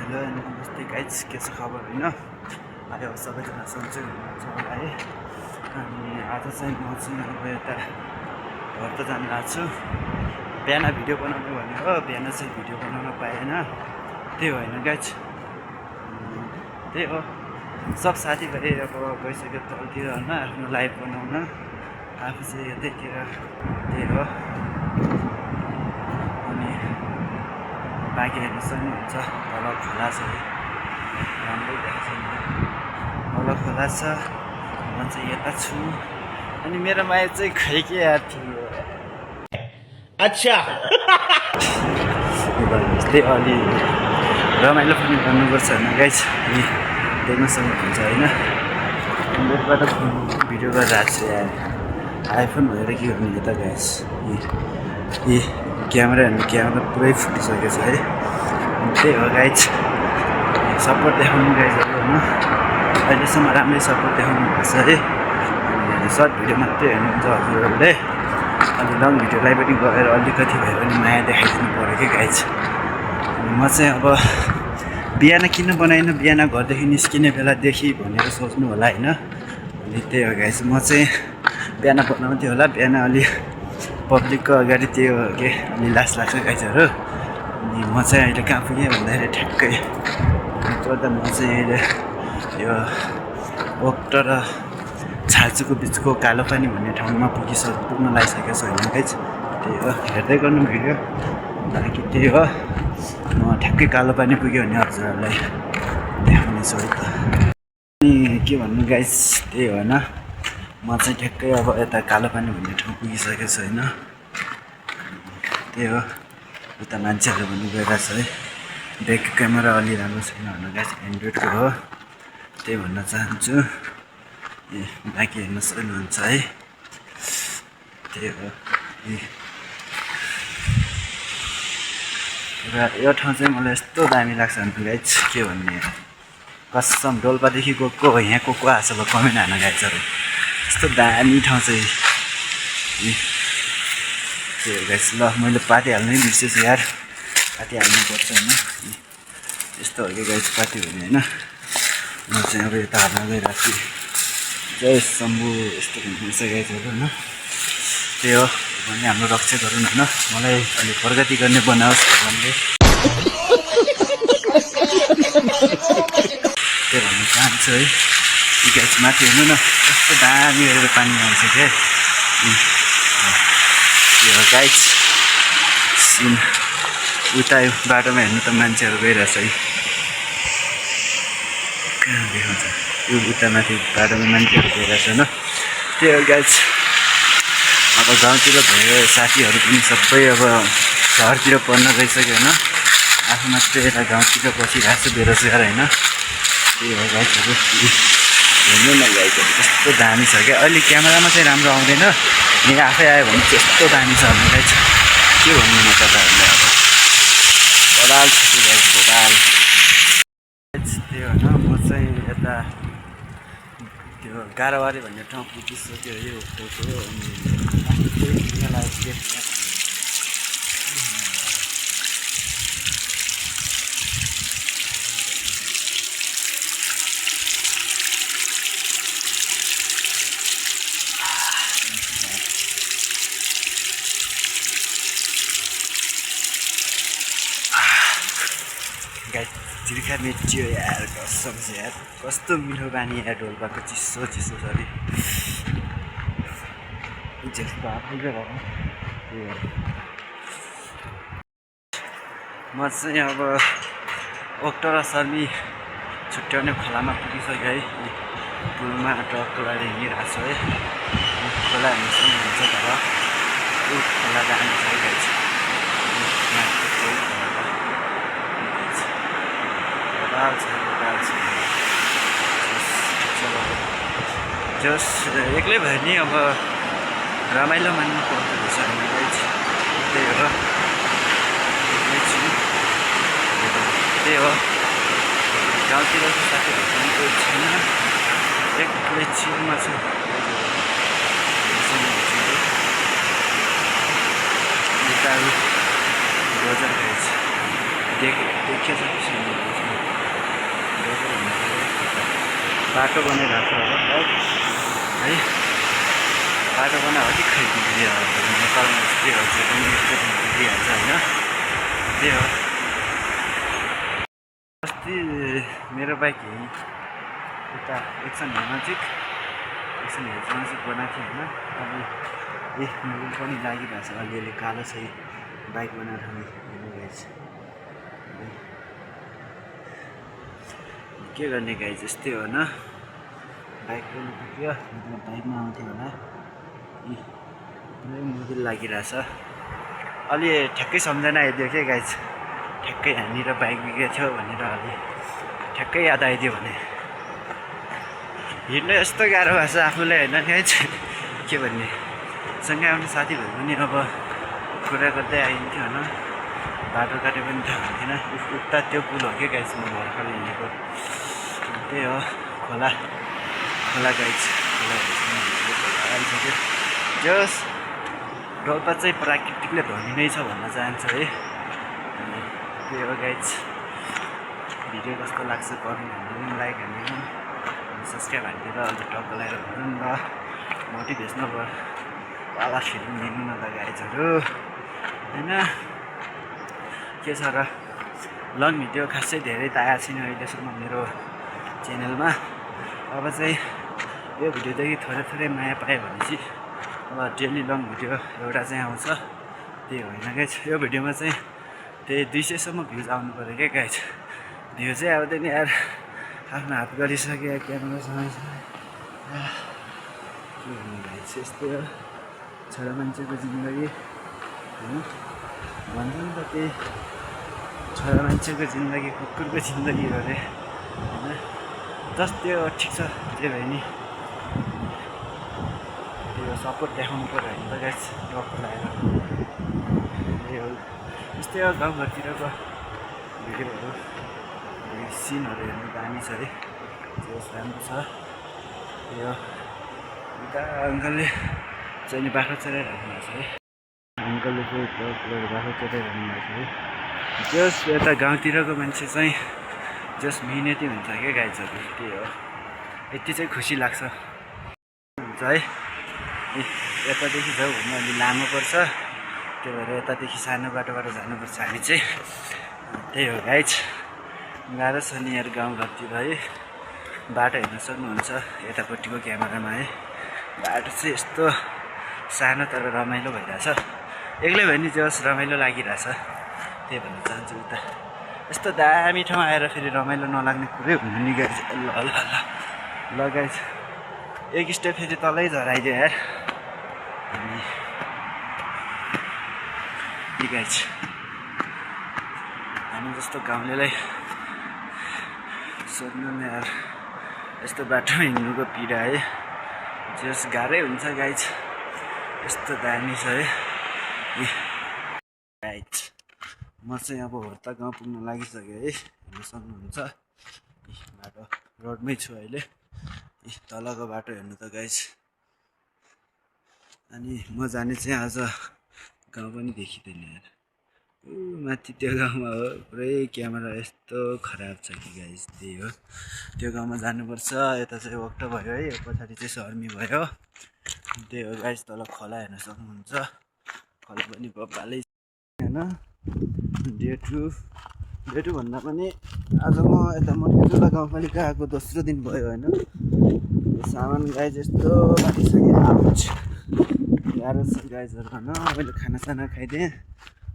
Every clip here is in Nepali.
हेलो नमस्ते गाइज, के छ खबर होइन? आयो सबैजना सन्चै हुनुहुन्छ होला है। अनि आज चाहिँ म चाहिँ अब यता घर त जानु आएको छु। बिहान भिडियो बनाउने भनेको बिहान चाहिँ भिडियो बनाउन पाएन, त्यही होइन गाइज। त्यही हो, सब साथीभाइ अब गइसक्यो तलतिर होइन आफ्नो लाइभ बनाउन, आफू चाहिँ यतैतिर। त्यही हो, अनि बाँकी हेर्नु सक्नुहुन्छ तल खोला छ, राम्रै देखाएको छैन, तल खोला छ। म चाहिँ यता छु अनि मेरो माया चाहिँ खै के याद थियो। अच्छा त्यस्तै अलि रमाइलो पनि गर्नुपर्छ होइन गाइज, अनि देख्न सक्नुहुन्छ होइन। एन्ड्रोइडबाट भिडियो गरेर आएको छु यार, आइफोन भएर के गर्ने यता गाइज। ए क्यामेरा पुरै फुटिसकेको छ है। त्यही हो गाइज, सपोर्ट देखाउनु गाइजहरू होइन, अहिलेसम्म राम्रै सपोर्ट देखाउनु भएको छ है। अनि सर्ट भिडियो मात्रै हेर्नुहुन्छ हजुरहरूले, अनि लङ भिडियोलाई पनि गएर अलिकति भए पनि माया देखाइदिनु पऱ्यो कि गाइज। अनि म चाहिँ अब बिहान किन बनाएन, बिहान घरदेखि निस्किने बेलादेखि भनेर सोच्नु होला होइन। अनि त्यही हो गाइज, म चाहिँ बिहान बनाउँथेँ होला, बिहान अलि पब्लिकको अगाडि त्यो के अलि लाज लाग्छ गाइजहरू। अनि म चाहिँ अहिले कहाँ पुगेँ भन्दाखेरि ठ्याक्कै गर्दा म चाहिँ अहिले यो ओक्टो र छाल्चुको बिचको कालो पानी भन्ने ठाउँमा पुग्न लागिसकेको छु होइन गाइज। त्यही हो, हेर्दै गर्नु भिडियो। बाँकी त्यही हो, म ठ्याक्कै कालो पानी पुग्यो भने हजुरहरूलाई देखाउनेछु है त। अनि के भन्नु गाइज, त्यही होइन, म चाहिँ ठ्याक्कै अब यता कालो पानी भन्ने ठाउँ पुगिसकेको छु होइन। त्यही हो, उता मान्छेहरू पनि गइरहेको छ है। ब्याक क्यामेरा अलि राम्रो छैन भन्नु गाइज, एन्ड्रोइडको हो, त्यही भन्न चाहन्छु। ए बाँकी हेर्न सक्नुहुन्छ है। त्यही हो, यो ठाउँ चाहिँ मलाई यस्तो दामी लाग्छ भने गाइज के भन्ने, कसम डोल्पादेखि गएको यहाँ को आएको छ कमेन्ट हाल्न गाइजहरू। यस्तो दामी ठाउँ चाहिँ त्यही हो गाइज। ल मैले पार्टी हाल्नै बिर्सेछु यार, पार्टी हाल्नुपर्छ होइन। यस्तो हो कि गाइज पार्टी हुने होइन। म चाहिँ अब यता हाल्न गइरहेको छु। जय शम्भु, यस्तो हुनुहुन्छ गाइजहरू होइन। त्यही हो, भने हाम्रो रक्षा गरौँ होइन, मलाई अलिक प्रगति गर्ने बनाओस् भगवान्ले, त्यही भन्न चाहन्छु है। गाइज माथि हेर्नु न, कस्तो दामी गरेर पानी आउँछ क्या। त्यो हो गाइज सिन। उता बाटोमा हेर्नु त मान्छेहरू गइरहेछ है, कहाँ देखाउँछ यो उता माथि बाटोमा मान्छेहरू गइरहेछ होइन। त्यही हो गाइज, अब गाउँतिर भयो साथीहरू पनि सबै अब सहरतिर पढ्न गइसक्यो होइन। आफू मात्रै यता गाउँतिर बसिरहेको छु बेरोजगार होइन। त्यही हो गाइजहरू, हेर्नु न गाइजहरू कस्तो दामी छ क्या। अहिले क्यामेरामा चाहिँ राम्रो आउँदैन, यहाँ आफै आयो भने चाहिँ यस्तो दामी छ भने गाइज के भन्नु म तपाईँहरूलाई। अब बडाल छ त्यो गाइज, बडाल। त्यही होइन, म चाहिँ यता त्यो गारावारी भन्ने ठाउँ पुगिसक्यो यो ओक्टोको। अनि त्यही किन्न लागेको थियो। गाइस चिर्खा मेचियो यार, कसम से यार कस्तो मिठो पानी यार, डोल्पाको चिसो चिसो छ अरे त्यस्तो आफैले हो। म चाहिँ अब ओक्टो र सर्मी छुट्याउने खोलामा पुगिसक्यो है। पुलमा ट्रकको लागि हिँडिरहेको छु है। खोला हेर्नु सक्नुहुन्छ तर ऊ खोला दामी छ गाइस। जस एक्लै भयो नि अब रमाइलो मान्नु पर्दो रहेछ हामी गाइज। त्यही हो, एक्लै छु। त्यही हो, गाउँतिरको साथीहरू पनि कोही छैन, एक्लै चिलमा छु। यता बजार गाइज देखेछ कि छैन। बाटो बनाइरहेको छ होला है बाटो बनायो कि खै बिग्रिहाल्छ नेपालमा यस्तै हो चाहिँ पनि बिग्रिहाल्छ होइन त्यही हो अस्ति मेरो बाइक यता एकछिन हिमाचिक बनाएको थियो होइन अब मोबिल पनि लागिरहेको छ अलिअलि कालो चाहिँ बाइक बनाएर हेर्नु गाइज के गर्ने गाइज यस्तै हो न बाइक पनि पुग्यो मतलब बाइकमा आउँथ्यो होला पुरै मोबिल लागिरहेछ अलि ठ्याक्कै सम्झना आइदियो क्या गाइज ठ्याक्कै यहाँनिर बाइक बिग्रेको थियो भनेर अलि ठ्याक्कै याद आइदियो भने हिँड्नु यस्तो गाह्रो भएको छ आफूलाई होइन गाइज के भन्ने सँगै आउने साथीभाइ पनि अब कुरा गर्दै आइन्थ्यो होइन बाटो काटे पनि थाहा हुन्थेन उता त्यो पुल हो क्या गाइज म भर्खर हिँडेको त्यही हो खोला गाइज खोला आइसक्यो जस डोल्पा चाहिँ प्राकृतिकले धनी नै छ भन्न चाहन्छु है अनि त्यही हो गाइज भिडियो कस्तो लाग्छ कमेन्ट हान्नु लाइक हान्नु सब्सक्राइब हानिदिएर अझ टक्क लगाएर भन्नु न मोटिभेसन अब पाला फिल्म दिनु न त गाइजहरू होइन के छ र लङ भिडियो खासै धेरै त आएको छैन अहिलेसम्म मेरो च्यानलमा अब चाहिँ यो भिडियोदेखि थोरै माया पाएँ भनेपछि अब डेली लङ भिडियो एउटा चाहिँ आउँछ त्यही होइन गाइज यो भिडियोमा चाहिँ त्यही 200सम्म भ्युज आउनु पऱ्यो क्या गाइज भ्यू चाहिँ आउँदैन यार आफ्नो हात गरिसक्यो क्यामेरा सँगै के भन्नु गाइज यस्तै हो छोरा मान्छेको जिन्दगी होइन भन्छ नि त त्यही छोरा मान्छेको जिन्दगी कुकुरको जिन्दगी हो अरे होइन जस्ट त्यो ठिक छ त्यही भए नि त्यो सपोर्ट देखाउनु पऱ्यो भने त गाइज टक्क लगाएर त्यही हो यस्तै हो गाउँघरतिरको भिडियोहरू सिनहरू हेर्नु दामी छ है त्यो राम्रो छ त्यही हो उता अङ्कलले चाहिँ नि बाख्रा चराइराख्नु भएको छ है अङ्कलले चाहिँ बाख्रा चराइराख्नु भएको छ है जस यता गाउँतिरको मान्छे चाहिँ जस मिहिनेती हुन्छ क्या गाइजहरू त्यही हो यति चाहिँ खुसी लाग्छ हुन्छ है यतादेखि जाउँ भन्नु अलि लामो पर्छ त्यही भएर यतादेखि सानो बाटोबाट जानुपर्छ हामी चाहिँ त्यही हो गाइज गाह्रो छ नि यहाँ गाउँघरतिर है बाटो हेर्न सक्नुहुन्छ यतापट्टिको क्यामेरामा है बाटो चाहिँ यस्तो सानो तर रमाइलो भइरहेछ एक्लै भयो नि जस रमाइलो लागिरहेछ त्यही भन्न चाहन्छु उता यस्तो दामी ठाउँ आएर फेरि रमाइलो नलाग्ने कुरै हुनु नि गाइज ल गाइज एक स्टेप फेरि तलै झराइदियो यार अनि गाइज हामी जस्तो गाउँलेलाई सोध्नु नि यार यस्तो बाटोमा हिँड्नुको पीडा है जस गाह्रै हुन्छ गाइज यस्तो दामी छ है गाइज म चाहिँ अब होर्ता गाउँ पुग्न लागिसक्यो है हेर्नु सक्नुहुन्छ बाटो रोडमै छु अहिले तलको बाटो हेर्नु त गाइज अनि म जाने चाहिँ आज गाउँ पनि देखिँदैन यार माथि त्यो गाउँमा हो पुरै क्यामेरा यस्तो खराब छ कि गाइज त्यही हो त्यो गाउँमा जानुपर्छ यता चाहिँ वक्ट भयो है पछाडि चाहिँ सर्मी भयो त्यही हो गाइज तल खोला हेर्न सक्नुहुन्छ खोला पनि बब्बालै होइन डे टू भन्दा पनि आज म यता मर्केचुला गाउँपालिका आएको दोस्रो दिन भयो होइन सामान गाइज यस्तो बाटिसक्यो आउच गाह्रो छ गाइजहरू होइन मैले खानासाना खाइदिएँ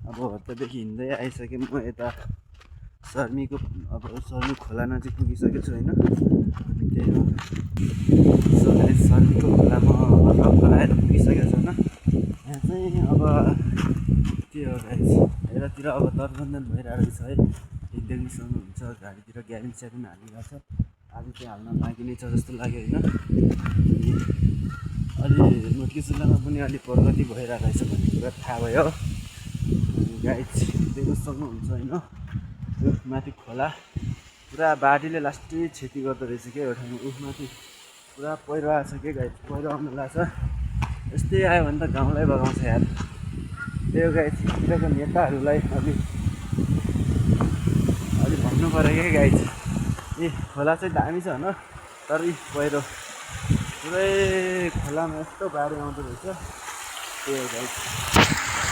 अब होर्तादेखि हिँड्दै आइसकेँ म यता सर्मीको अब सर्मी खोला नजिक पुगिसकेको छु होइन अनि त्यही हो सर्मीको खोलामा टक्क लगाएर पुगिसकेको छु होइन यहाँ चाहिँ अब के हो गाइज यतातिर अब तटबन्धन भइरहेको छ है देख्नु सक्नुहुन्छ गाडीतिर ग्यारेन्ट स्यारेन्ट हालिरहेको छ आज चाहिँ हाल्न बाँकी नै छ जस्तो लाग्यो होइन अलि मर्केचुलामा पनि अलि प्रगति भइरहेको रहेछ भन्ने कुरा थाहा भयो गाइज देख्नु सक्नुहुन्छ होइन त्यो माथि खोला पुरा बाढीले लास्टै क्षति गर्दो रहेछ क्या एउटा माथि पुरा पहिरो आएको छ क्या गाइज पहिरो आउनु लाग्छ यस्तै आयो भने त गाउँलाई बगाउँछ यार त्यो गाइज यताको नेताहरूलाई अलि भन्नु पऱ्यो क्या गाइज ए खोला चाहिँ दामी छ होइन तर पहिरो पुरै खोलामा यस्तो बाढी आउँदो रहेछ त्यही हो गाइस